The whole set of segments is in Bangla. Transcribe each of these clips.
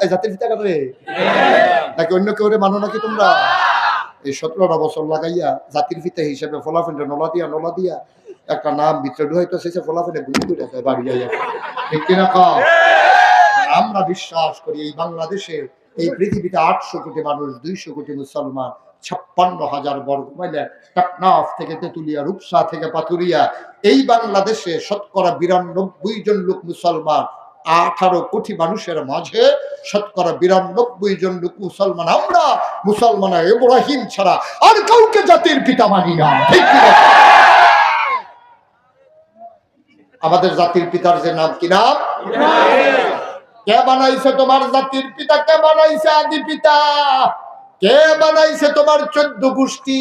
এই জাতির পিতা কাটে নাকি অন্য কেউ মানো নাকি তোমরা? এই 17টা বছর লাগাইয়া জাতির পিতা হিসেবে ফলাফেন্ডে নলা দিয়া একটা নাম ভিতরে ঢুকাইতে চাইছে, ফলাফেন্ডে গুলি করে দেয় বাড়ি যাইয়া। ঠিক কিনা কও? আমরা বিশ্বাস করি এই বাংলাদেশে, এই পৃথিবীতে 800 কোটি মানুষ, 200 কোটি মুসলমান, 56,000 বর্গ মাইলের টেকনাফ থেকে তেতুলিয়া, রূপসা থেকে পাথুরিয়া, এই বাংলাদেশে শতকরা 92 জন লোক মুসলমান। 18 কোটি মানুষের মাঝে শতকরা 92 জন লোক মুসলমান। আমরা মুসলমান ইব্রাহিম ছাড়া আর কাউকে জাতির পিতা মানি না। ঠিক কি না? আমাদের জাতির পিতার যে নাম কি নাম? ইব্রাহিম। কে বানাইছে তোমার জাতির পিতা? কে বানাইছে আদি পিতা? কে বানাইছে তোমার 14 গোষ্ঠী?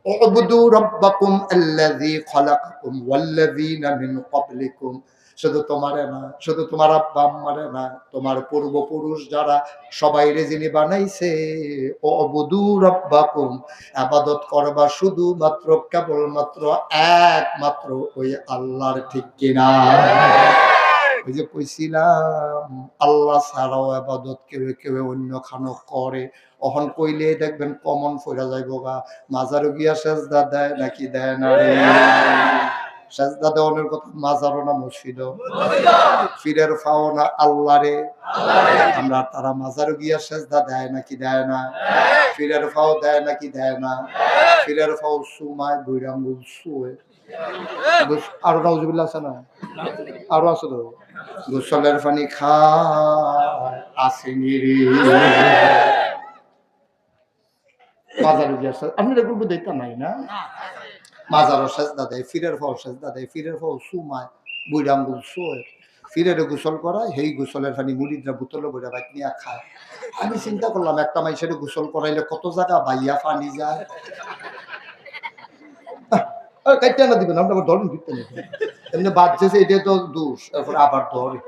উবুদু রাব্বাকুম আল্লাযী খালাকাকুম ওয়াল্লাযীনা মিন ক্বাবলিকুম। শুধু তোমারে না, শুধু তোমার আব্বা আম্মারে না, তোমার পূর্বপুরুষ যারা সবাইরে যিনি বানাইছে, উবুদু রাব্বাকুম, ইবাদত করবা শুধুমাত্র কেবলমাত্র একমাত্র ওই আল্লাহর। ঠিক কিনা? ওই যে কইছিলাম আল্লাহ ছাড়াও ইবাদত কেউ কেউ অন্য খানো করে, অহন কইলে দেখবেন কমন ফইরা যাইবো গা। মাজারও গিয়া সেজদা দেয় নাকি দেয় না রে? সেজদা দেওয়ানোর কথা মাজারও না মসজিদও? ফিরের ফাও না আল্লাহ রে? আমরা তারা মাজারও গিয়া সেজদা দেয় নাকি দেয় না? ফিরের ফাও দেয় নাকি দেয় না? ফিরের ফাও সুমায় বৈরাঙ্গুল সুয়ে। আরো নাউজুবিল্লাহ আছে না? আরো আছে তো। গোসলের পানি খায় আসেনি রে। মাজারও গিয়া আপনি এগুলো দেখতে নাই না? মাজারও সেজদা দেয়, ফিরের ফাও সেজদা দেয়, ফিরের ফাও সুমায় বৈরাঙ্গুল সুয়ে। ফিরের গোসল করায়, সেই গোসলের পানি মুড়িদরা বোতলে বইরা বাইক নিয়ে খায়। আমি চিন্তা করলাম একটা মাইসের গোসল করাইলে কত জায়গা বাইয়া পানি যায়। কাইটা না দিবেন আমরা ধরেন ফিরতে নেই, এমনি বাদ যেছে এটা তো দোষ, এরপরে আবার ধরে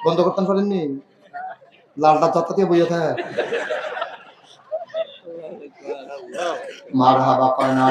বন্ধ করতে পারেননি। লালটা চত্তা দিয়ে বইয়া থাকে মারহাবা কয় না।